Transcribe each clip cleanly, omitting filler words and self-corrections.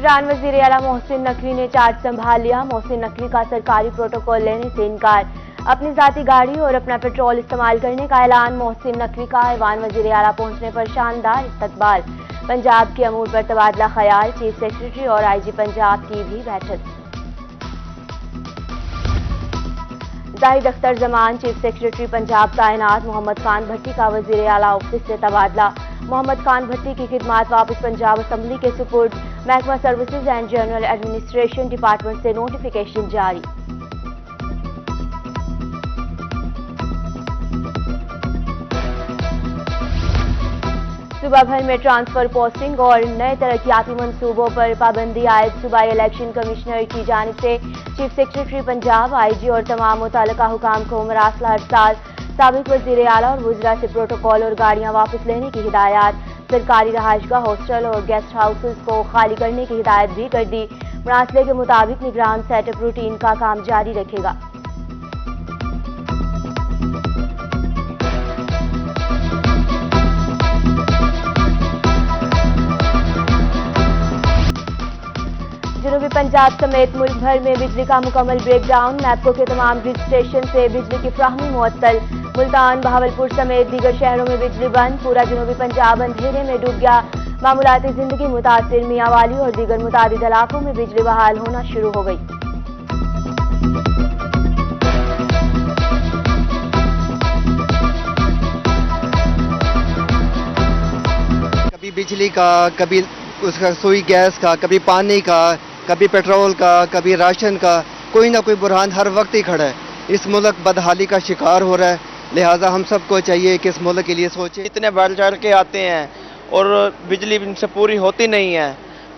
इमरान वजीर आला मोहसिन नकवी ने चार्ज संभाल लिया। मोहसिन नकवी का सरकारी प्रोटोकॉल लेने से इनकार, अपनी जाती गाड़ी और अपना पेट्रोल इस्तेमाल करने का ऐलान। मोहसिन नकवी का ऐवान वजीर आला पहुंचने पर शानदार इस्तकबाल। पंजाब के अमूर पर तबादला ख्याल, चीफ सेक्रेटरी और IG पंजाब की भी बैठक। जाहिद अख्तर जमान चीफ सेक्रेटरी पंजाब तैनात। मोहम्मद खान भट्टी का वजीर आला ऑफिस से तबादला। मोहम्मद खान भट्टी की खिदमात वापस पंजाब असम्बली के सुपुर्द। महकमा services and general administration department से नोटिफिकेशन जारी। सूबा भर में ट्रांसफर पोस्टिंग और नए तरक्याती मंसूबों पर पाबंदी आयद। सूबाई इलेक्शन कमिश्नर की जानिब से चीफ सेक्रेटरी पंजाब, IG और तमाम मुतल्लिका हुकाम को मरासला हड़ताल। साबिक वजीर आला और वज़रा से प्रोटोकॉल और गाड़ियां वापस लेने की हिदायत। सरकारी रहायशगाह, हॉस्टल और गेस्ट हाउसेज को खाली करने की हिदायत भी कर दी। मरासले के मुताबिक निगरान सेटअप रूटीन का काम जारी रखेगा। जनूबी पंजाब समेत मुल्क भर में बिजली का मुकम्मल ब्रेकडाउन। मैपको के तमाम ग्रिड स्टेशन से बिजली की फ्राहमी मुअत्तल। मुल्तान, बहावलपुर समेत दीगर शहरों में बिजली बंद। पूरा जनूबी पंजाब अंधेरे में डूब गया। मामूलाती जिंदगी मुतासिर। मियांवाली और दीगर मुतादिद इलाकों में बिजली बहाल होना शुरू हो गई। कभी बिजली का, कभी उसका सुई गैस का, कभी पानी का, कभी पेट्रोल का, कभी राशन का, कोई ना कोई बुरहान हर वक्त ही खड़ा है। इस मुल्क बदहाली का शिकार हो रहा है। लिहाजा हम सबको चाहिए कि इस मुल्क के लिए सोचें। इतने बढ़ चढ़ के आते हैं और बिजली इनसे पूरी होती नहीं है।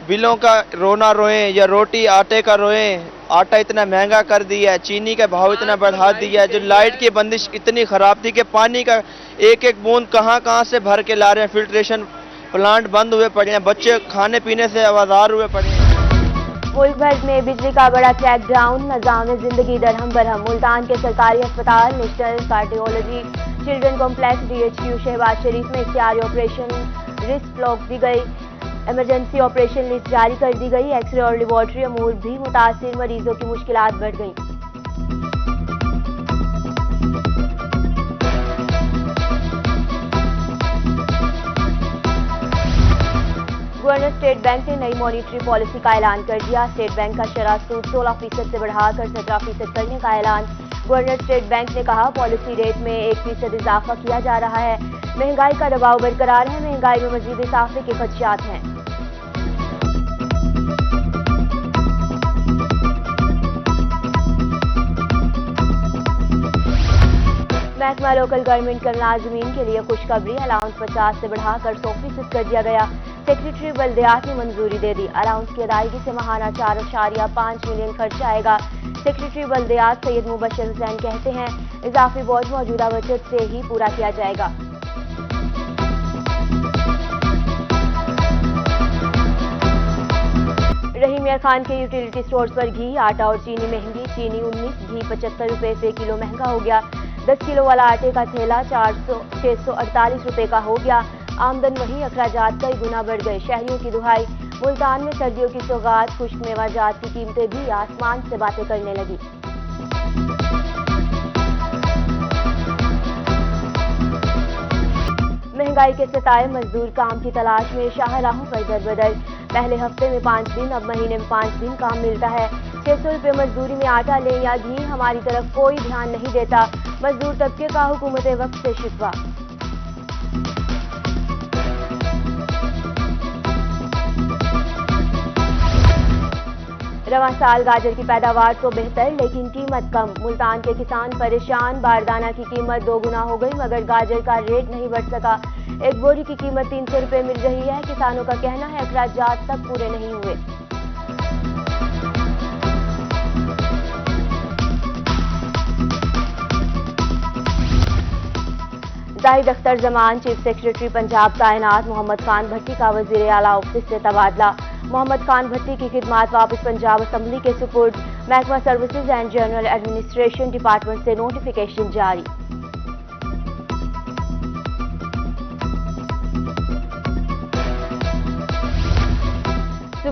बिलों का रोना रोएं या रोटी आटे का रोएं। आटा इतना महंगा कर दिया है, चीनी का भाव इतना बढ़ा दिया है, जो लाइट की बंदिश इतनी ख़राब थी कि पानी का एक एक बूंद कहाँ से भर के ला रहे हैं। फिल्ट्रेशन प्लांट बंद हुए पड़े हैं, बच्चे खाने पीने से आवाज़ार हुए पड़े हैं। मुल्क भर में बिजली का बड़ा क्रैकडाउन। निज़ाम जिंदगी दरहम बरहम। मुल्तान के सरकारी अस्पताल, national cardiology children complex, DHQ Shahbaz Sharif में इख्तियारी ऑपरेशन लिस्ट ब्लॉक दी गई। इमरजेंसी ऑपरेशन लिस्ट जारी कर दी गई। एक्सरे और लेबॉर्ट्री अमूर भी मुतासिर। मरीजों की मुश्किलात बढ़ गई। गवर्नर स्टेट बैंक ने नई मॉनिटरी पॉलिसी का ऐलान कर दिया। स्टेट बैंक का शरह सूद 16% से बढ़ाकर 17% करने का ऐलान। गवर्नर स्टेट बैंक ने कहा, पॉलिसी रेट में 1% इजाफा किया जा रहा है। महंगाई का दबाव बरकरार है। महंगाई में मजीद इजाफे के खदशात हैं। महकमा लोकल गवर्नमेंट के मुलाजमीन के लिए खुशखबरी। अलाउंस 50 से बढ़ाकर 100% कर दिया गया। सेक्रेटरी बल्दियात ने मंजूरी दे दी। अलाउंस की अदायगी से माहाना 4.5 मिलियन खर्च आएगा। सेक्रेटरी बल्दियात सैयद मुबशर हुसैन कहते हैं, इजाफी बोझ मौजूदा बजट से ही पूरा किया जाएगा। रहीम मियां खान के यूटिलिटी स्टोर्स पर घी, आटा और चीनी महंगी। चीनी 19, घी 75 रुपए से किलो महंगा हो गया। 10 किलो वाला आटे का थैला 648 रुपए का हो गया। आमदन वही, अखराजात कई गुना बढ़ गए। शहरियों की दुहाई। मुल्तान में सर्दियों की सौगात। खुश्क मेवाजात की कीमतें भी आसमान से बातें करने लगी। महंगाई के सताए मजदूर काम की तलाश में शाहराहों पर दरबदर। पहले हफ्ते में 5 दिन, अब महीने में 5 दिन काम मिलता है। 600 रुपये मजदूरी में आटा लें या घी, हमारी तरफ कोई ध्यान नहीं देता। मजदूर तबके का हुकूमत वक्त से शिकवा। रवां साल गाजर की पैदावार तो बेहतर, लेकिन कीमत कम। मुल्तान के किसान परेशान। बारदाना की कीमत 2 गुना हो गई, मगर गाजर का रेट नहीं बढ़ सका। एक बोरी की कीमत 300 रुपये मिल रही है। किसानों का कहना है अखराजात तक पूरे नहीं हुए। जाहिद अख्तर जमान चीफ सेक्रेटरी पंजाब तैनात। मोहम्मद खान भट्टी का वजीर आला ऑफिस से तबादला। मोहम्मद खान भट्टी की खिदमात वापस पंजाब असम्बली के सुपुर्द। महकमा services and general administration department से नोटिफिकेशन जारी।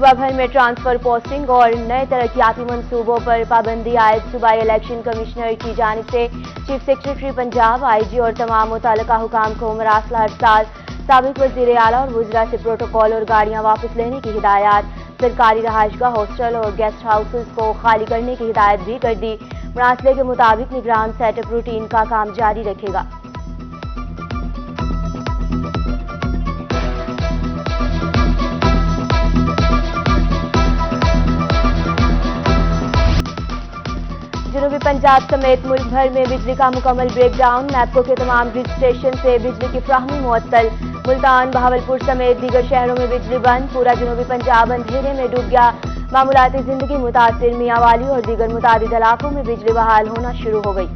सूबा भर में ट्रांसफर पोस्टिंग और नए तरक्याती मंसूबों पर पाबंदी आयद सूबाई इलेक्शन कमिश्नर की जानिब से चीफ सेक्रेटरी पंजाब आईजी और तमाम मुतल्लिका हुकाम को मरासला हर साल साबिक वज़ीर आला और वुज़रा से प्रोटोकॉल और गाड़ियां वापस लेने की हिदायत, सरकारी रहायशगाह, हॉस्टल और गेस्ट हाउसेस को खाली करने की हिदायत भी कर दी। मरासले के मुताबिक निगरान सेटअप रूटीन का काम जारी रखेगा। जनूबी पंजाब समेत मुल्क भर में बिजली का मुकम्मल ब्रेकडाउन, नैपको के तमाम ग्रिड स्टेशन से बिजली की फ्राहमी मुअत्तल। मुल्तान, बहावलपुर समेत दीगर शहरों में बिजली बंद, पूरा जनूबी पंजाब अंधेरे में डूब गया। मामूलाती जिंदगी मुतासिर, मियांवाली और दीगर मुतादिद इलाकों में बिजली बहाल होना शुरू हो गई।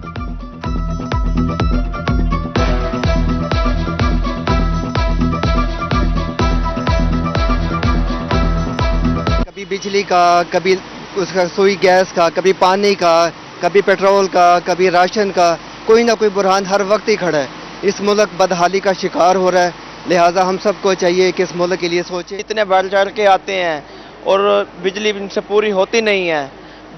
कभी बिजली का, कभी उसका रसोई गैस का, कभी पानी का, कभी पेट्रोल का, कभी राशन का, कोई ना कोई बुरहान हर वक्त ही खड़ा है। इस मुल्क बदहाली का शिकार हो रहा है, लिहाजा हम सबको चाहिए कि इस मुल्क के लिए सोचें। इतने बढ़ चढ़ के आते हैं और बिजली इनसे पूरी होती नहीं है।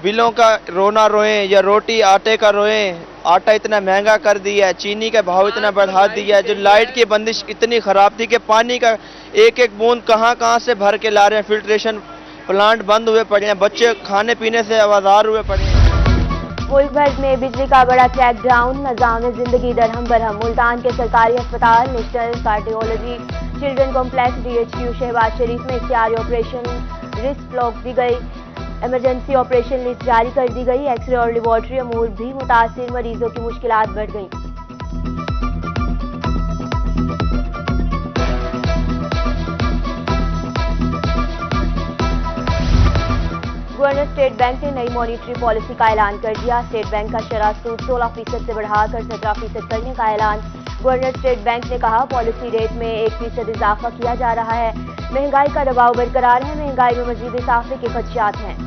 बिलों का रोना रोएं या रोटी आटे का रोएं, आटा इतना महंगा कर दिया है, चीनी का भाव इतना बढ़ा दिया है, जो लाइट की बंदिश इतनी ख़राब थी कि पानी का एक एक बूंद कहाँ से भर के ला रहे हैं। फिल्ट्रेशन प्लांट बंद हुए पड़े हैं, बच्चे खाने पीने से आवाज़ार हुए पड़े हैं। मुल्क भर में बिजली का बड़ा क्रैकडाउन, निज़ाम जिंदगी दरहम बरहम। मुल्तान के सरकारी अस्पताल national cardiology children complex DHQ Shahbaz Sharif में इख्तियारी ऑपरेशन लिस्ट ब्लॉक दी गई, इमरजेंसी ऑपरेशन लिस्ट जारी कर दी गई। एक्सरे और लेबॉर्ट्री अमूर भी मुतासिर मरीजों की मुश्किलात बढ़ गई। गवर्नर स्टेट बैंक ने नई मॉनिटरी पॉलिसी का ऐलान कर दिया। स्टेट बैंक का शरह सूद 16% से बढ़ाकर 17% करने का ऐलान। गवर्नर स्टेट बैंक ने कहा, पॉलिसी रेट में 1% इजाफा किया जा रहा है। महंगाई का दबाव बरकरार है, महंगाई में मजीद इजाफे के खदशात हैं।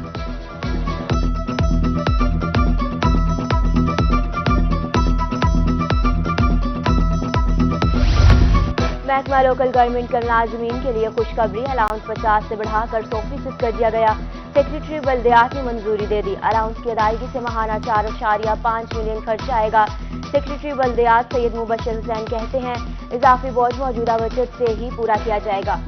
महकमा लोकल गवर्नमेंट के मुलाजमीन के लिए खुशखबरी, अलाउंस 50 से बढ़ाकर 100% कर दिया गया। सेक्रेटरी बल्दियात ने मंजूरी दे दी। अलाउंस की अदायगी से माहाना 4.5 मिलियन खर्च आएगा। सेक्रेटरी बल्दियात सैयद मुबशर हुसैन कहते हैं, इजाफी बोझ मौजूदा बजट से ही पूरा किया जाएगा।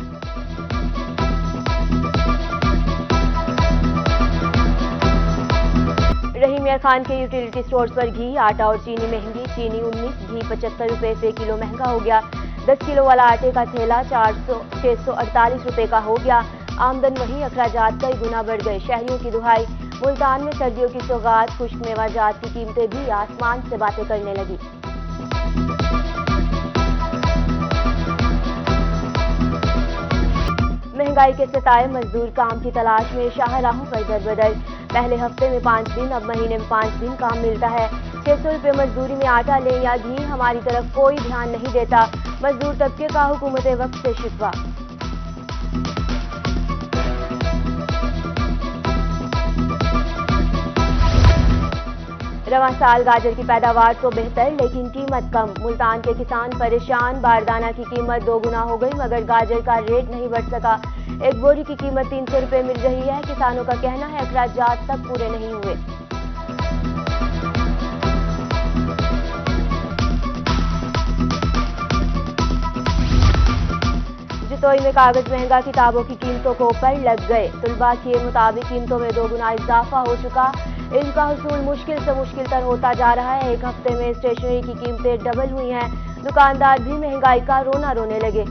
रहीम मियां खान के यूटिलिटी स्टोर्स पर घी, आटा और चीनी महंगी। चीनी 19, घी 75 रुपए से किलो महंगा हो गया। 10 किलो वाला आटे का थैला 648 रुपए का हो गया। आमदन वही, अखराजात कई गुना बढ़ गए। शहरियों की दुहाई, मुल्तान में सर्दियों की सौगात, खुश्क मेवाजात की कीमतें भी आसमान से बातें करने लगी। महंगाई के सताए मजदूर काम की तलाश में शाहराहों पर दरबदर। पहले हफ्ते में 5 दिन, अब महीने में 5 दिन काम मिलता है। 600 रुपये मजदूरी में आटा लें या घी, हमारी तरफ कोई ध्यान नहीं देता। मजदूर तबके का हुकूमत वक्त से शिकवा। रवां साल गाजर की पैदावार तो बेहतर, लेकिन कीमत कम। मुल्तान के किसान परेशान, बारदाना की कीमत 2 गुना हो गई मगर गाजर का रेट नहीं बढ़ सका। एक बोरी की कीमत 300 रुपये मिल रही है। किसानों का कहना है अखराजात तक पूरे नहीं हुए। जुतोई में कागज महंगा, किताबों की कीमतों को ऊपर लग गए। तुलबा के मुताबिक कीमतों में 2 गुना इजाफा हो चुका। इनका हुसूल मुश्किल से मुश्किल तर होता जा रहा है। एक हफ्ते में स्टेशनरी की कीमतें डबल हुई हैं। दुकानदार भी महंगाई का रोना रोने लगे।